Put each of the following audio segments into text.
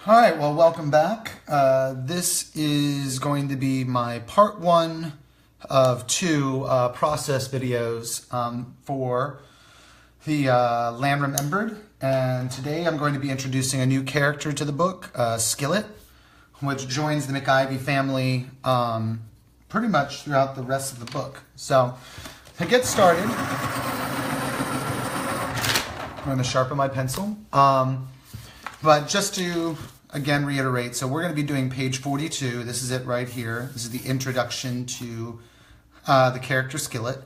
All right, well, welcome back. This is going to be my part one of two process videos for the Land Remembered. And today I'm going to be introducing a new character to the book, Skillet, which joins the McIvy family pretty much throughout the rest of the book. So to get started, I'm going to sharpen my pencil. But just to, again, reiterate, so we're going to be doing page 42. This is it right here. This is the introduction to the character Skillet.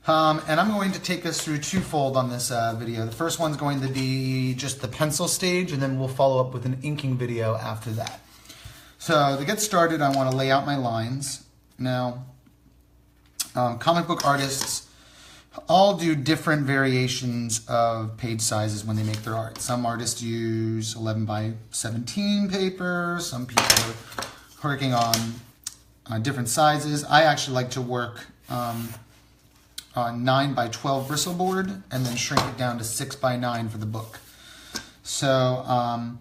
And I'm going to take us through twofold on this video. The first one's going to be just the pencil stage, and then we'll follow up with an inking video after that. So to get started, I want to lay out my lines. Now, comic book artists all do different variations of page sizes when they make their art. Some artists use 11 by 17 paper. Some people are working on different sizes. I actually like to work on 9 by 12 bristle board and then shrink it down to 6 by 9 for the book. So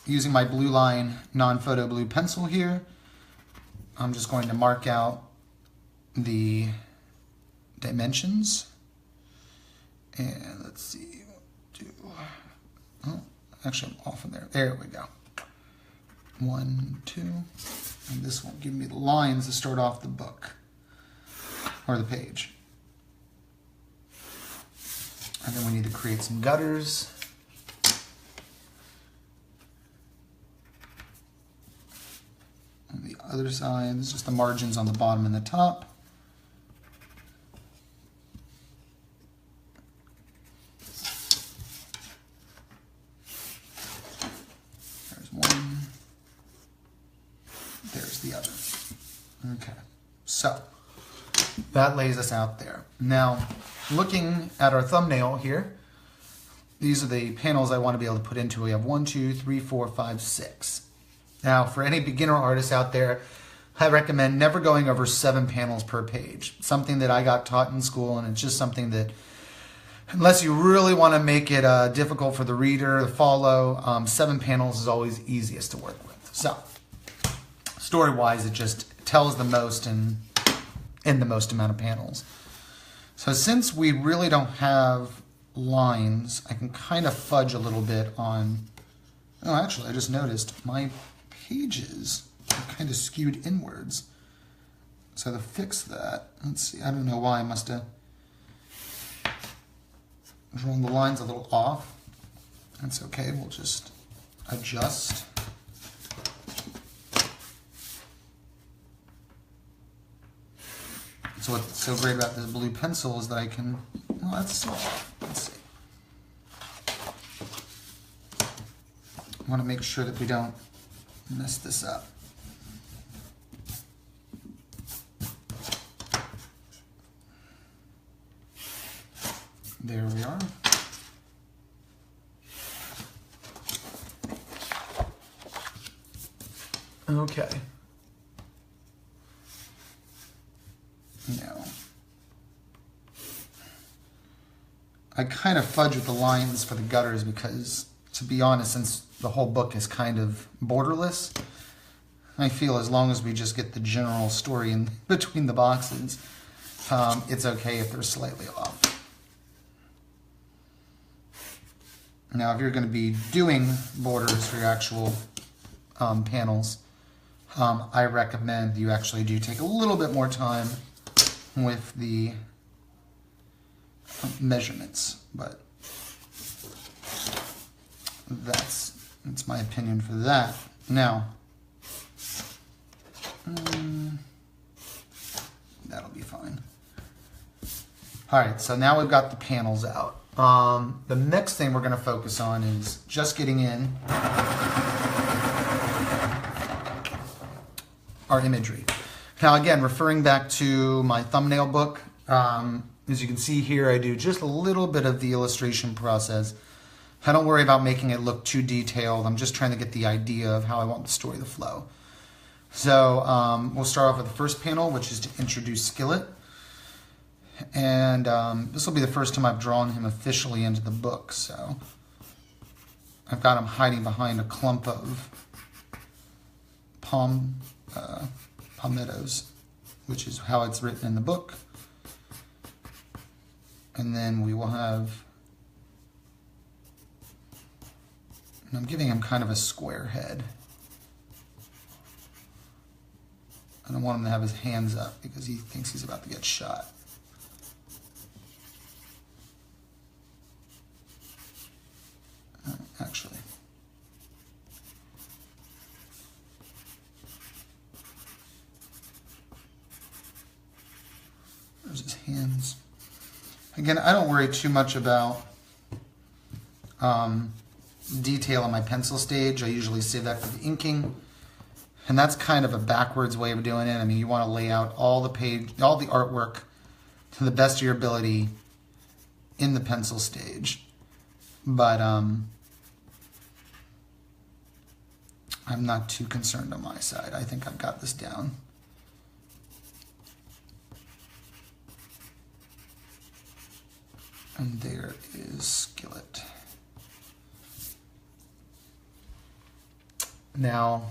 using my Blue Line non-photo blue pencil here, I'm just going to mark out the dimensions. And let's see, actually I'm off in there. There we go. 1, 2, and this will give me the lines to start off the book or the page. And then we need to create some gutters. On the other side, it's just the margins on the bottom and the top. The other. Okay, so that lays us out there. Now, looking at our thumbnail here, these are the panels I want to be able to put into. We have 1, 2, 3, 4, 5, 6. Now, for any beginner artists out there, I recommend never going over 7 panels per page. Something that I got taught in school, and it's just something that, unless you really want to make it difficult for the reader to follow, 7 panels is always easiest to work with. So, story-wise, it just tells the most in the most amount of panels. So since we really don't have lines, I can kind of fudge a little bit on... Oh, actually, I just noticed my pages are kind of skewed inwards. So to fix that, let's see, I don't know why I must have drawn the lines a little off. That's okay, we'll just adjust. So what's so great about this blue pencil is that I can, well, that's so off. Let's see. I want to make sure that we don't mess this up. There we are. Okay. No. I kind of fudge with the lines for the gutters because, to be honest, since the whole book is kind of borderless, I feel as long as we just get the general story in between the boxes, it's okay if they're slightly off. Now, if you're going to be doing borders for your actual panels, I recommend you actually do take a little bit more time with the measurements, but that's my opinion for that. Now, that'll be fine. All right, so now we've got the panels out. The next thing we're going to focus on is just getting in our imagery. Now again, referring back to my thumbnail book, as you can see here, I do just a little bit of the illustration process. I don't worry about making it look too detailed. I'm just trying to get the idea of how I want the story to flow. So we'll start off with the first panel, which is to introduce Skillet. And this will be the first time I've drawn him officially into the book. So I've got him hiding behind a clump of palmettos, which is how it's written in the book. And then we will have, and I'm giving him kind of a square head. I don't want him to have his hands up because he thinks he's about to get shot. Actually. There's his hands. Again, I don't worry too much about detail on my pencil stage. I usually save that for the inking. And that's kind of a backwards way of doing it. I mean, you want to lay out all the artwork to the best of your ability in the pencil stage. But I'm not too concerned on my side. I think I've got this down. And there is Skillet. Now,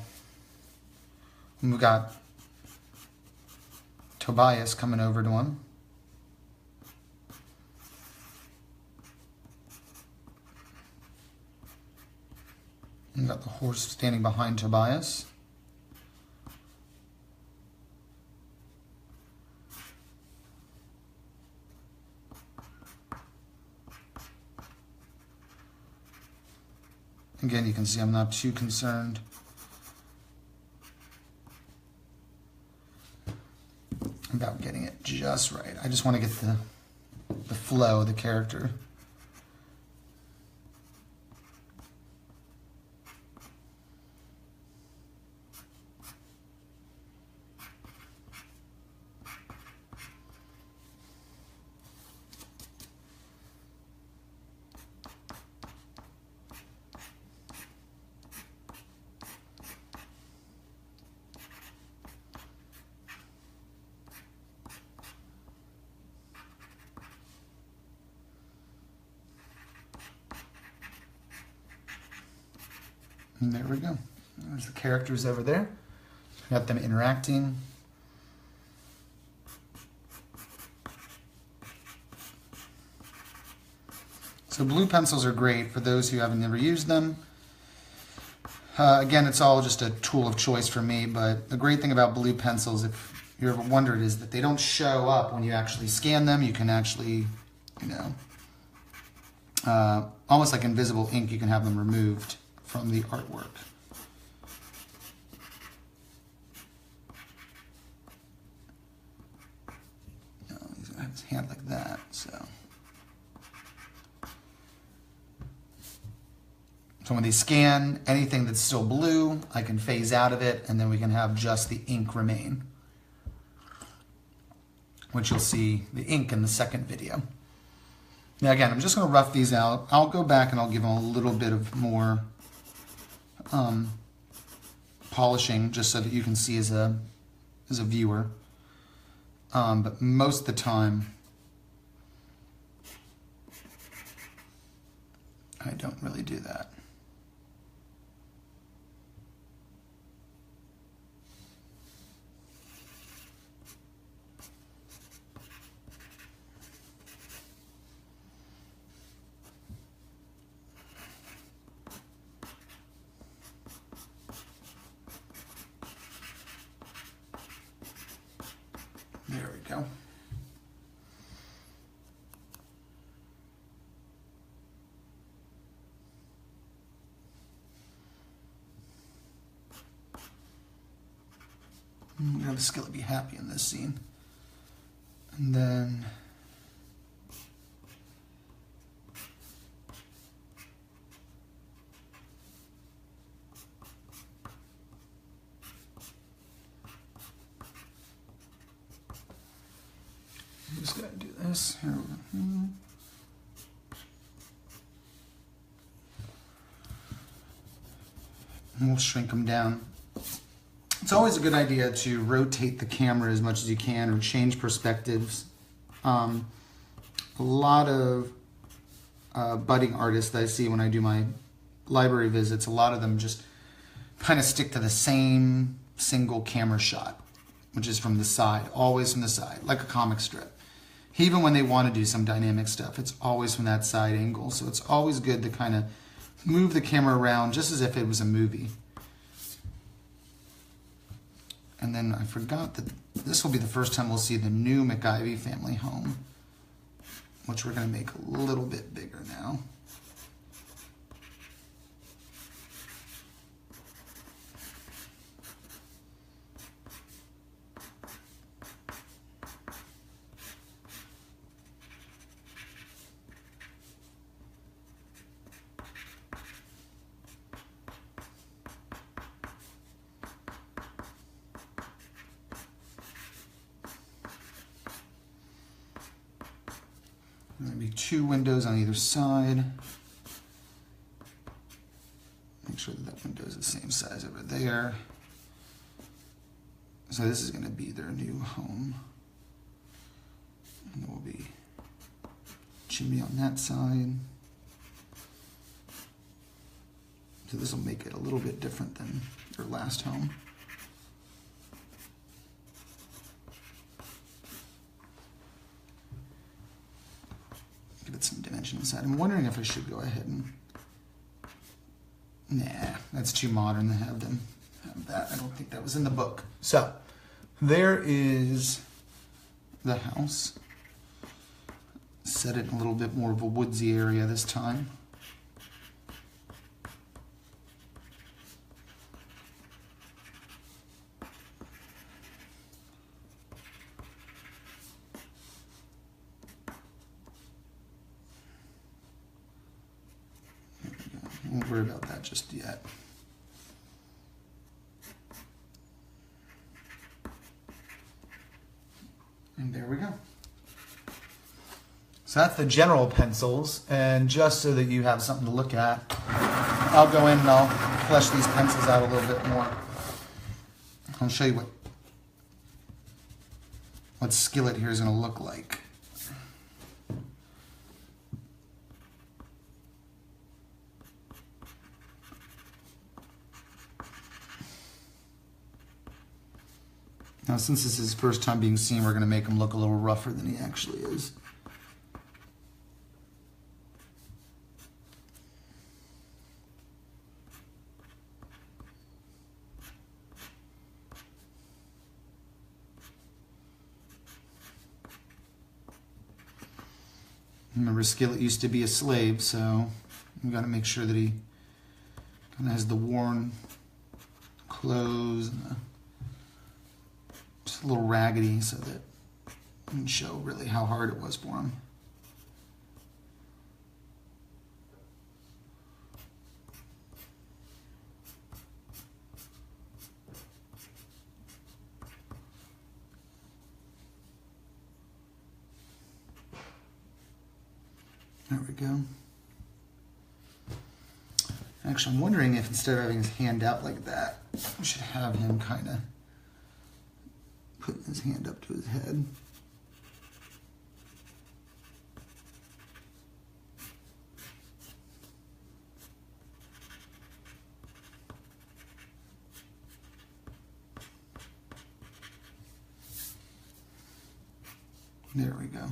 we've got Tobias coming over to him. We've got the horse standing behind Tobias. Again, you can see I'm not too concerned. About getting it just right. I just want to get the flow of the character. And there we go. There's the characters over there. Got them interacting. So blue pencils are great for those who haven't never used them. Again, it's all just a tool of choice for me, but the great thing about blue pencils, if you ever wondered, is that they don't show up when you actually scan them. You can actually, almost like invisible ink, you can have them removed from the artwork. He's gonna have his hand like that, so when they scan anything that's still blue, I can phase out of it, and then we can have just the ink remain, which you'll see the ink in the second video. Now again, I'm just going to rough these out. I'll go back and I'll give them a little bit of more polishing, just so that you can see as a viewer. But most of the time, I don't really do that. There we go. We're going to have Skillet be happy in this scene. And then I'm just going to do this. Here we go. And we'll shrink them down. It's always a good idea to rotate the camera as much as you can or change perspectives. A lot of budding artists that I see when I do my library visits, a lot of them just kind of stick to the same single camera shot, which is from the side, always from the side, like a comic strip. Even when they want to do some dynamic stuff, it's always from that side angle. So it's always good to kind of move the camera around just as if it was a movie. And then I forgot that this will be the first time we'll see the new McIvy family home, which we're going to make a little bit bigger now. There'll be 2 windows on either side. Make sure that that window is the same size over there. So this is going to be their new home. And there will be chimney on that side. So this will make it a little bit different than their last home. Give it some dimension inside. I'm wondering if I should go ahead and... Nah, that's too modern to have them have that. I don't think that was in the book. So, there is the house. Set it in a little bit more of a woodsy area this time. Won't worry about that just yet. And there we go. So that's the general pencils, and just so that you have something to look at, I'll go in and I'll flesh these pencils out a little bit more. I'll show you what Skillet here is going to look like. Now, since this is his first time being seen, we're going to make him look a little rougher than he actually is. Remember, Skillet used to be a slave, so we've got to make sure that he kind of has the worn clothes and just a little raggedy so that it can show really how hard it was for him. There we go. Actually, I'm wondering if instead of having his hand out like that, we should have him kind of put his hand up to his head. There we go.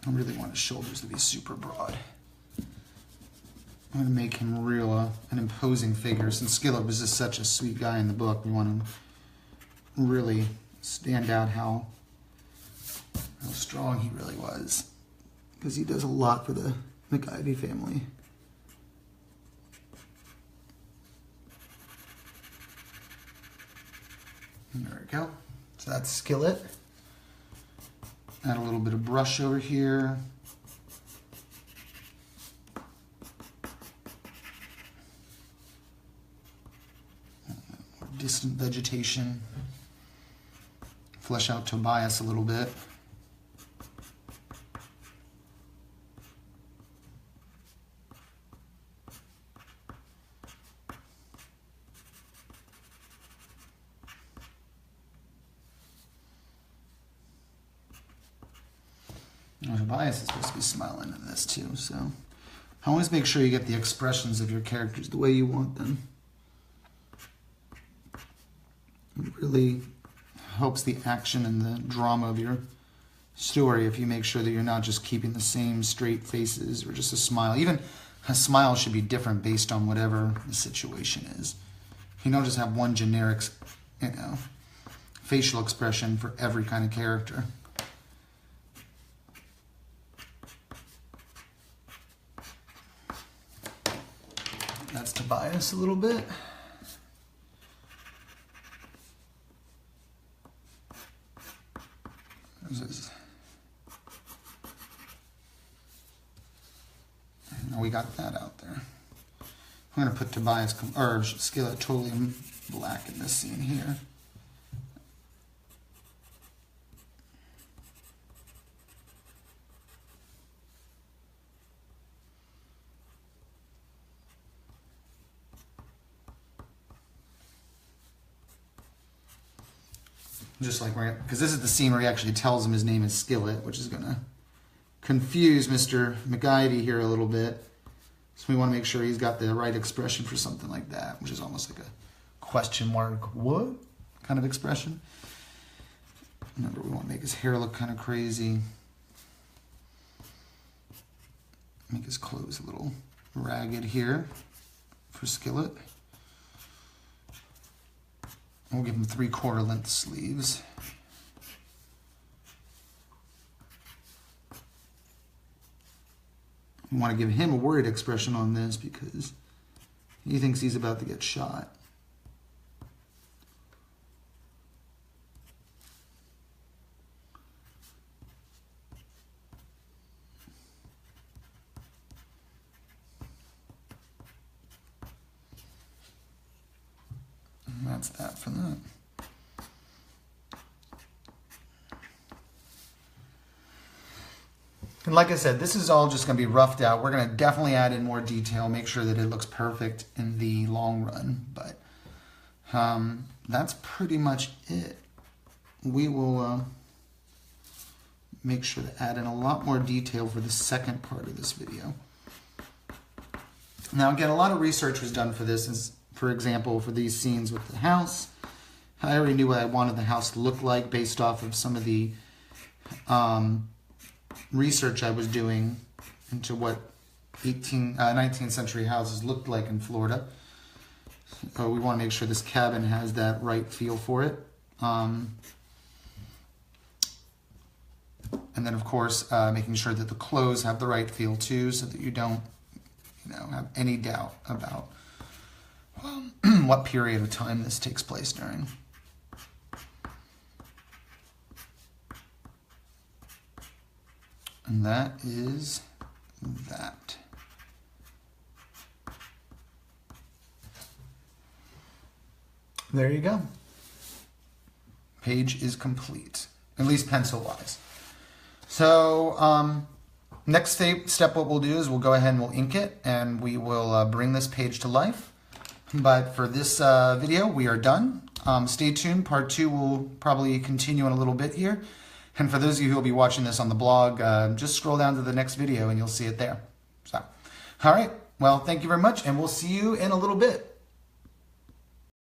I really want his shoulders to be super broad. I'm going to make him an imposing figure. Since Skillet was just such a sweet guy in the book, we want him to really stand out how strong he really was. Because he does a lot for the McIvy family. And there we go. So that's Skillet. Add a little bit of brush over here. Distant vegetation. Flesh out Tobias a little bit. Tobias is supposed to be smiling at this too, so always make sure you get the expressions of your characters the way you want them. It really helps the action and the drama of your story if you make sure that you're not just keeping the same straight faces or just a smile. Even a smile should be different based on whatever the situation is. You don't just have one generic, facial expression for every kind of character. That's Tobias a little bit. Now we got that out there. I'm going to put Tobias, or Skillet totally in black in this scene here. Just like, because this is the scene where he actually tells him his name is Skillet, which is going to confuse Mr. McGivey here a little bit. So we want to make sure he's got the right expression for something like that, which is almost like a question mark, what kind of expression. Remember, we want to make his hair look kind of crazy. Make his clothes a little ragged here for Skillet. We'll give him 3/4 length sleeves. We want to give him a worried expression on this because he thinks he's about to get shot. And that's that for that. And like I said, this is all just going to be roughed out. We're going to definitely add in more detail, make sure that it looks perfect in the long run. But that's pretty much it. We will make sure to add in a lot more detail for the second part of this video. Now, again, a lot of research was done for this. As, for example, for these scenes with the house, I already knew what I wanted the house to look like based off of some of the research I was doing into what 19th century houses looked like in Florida. So we want to make sure this cabin has that right feel for it. And then, of course, making sure that the clothes have the right feel too, so that you don't, have any doubt about what period of time this takes place during. And that is that. There you go. Page is complete, at least pencil-wise. So next step, what we'll do is we'll go ahead and we'll ink it, and we will bring this page to life. But for this video, we are done. Stay tuned. Part 2 will probably continue in a little bit here. And for those of you who will be watching this on the blog, just scroll down to the next video and you'll see it there. So, all right. Well, thank you very much, and we'll see you in a little bit.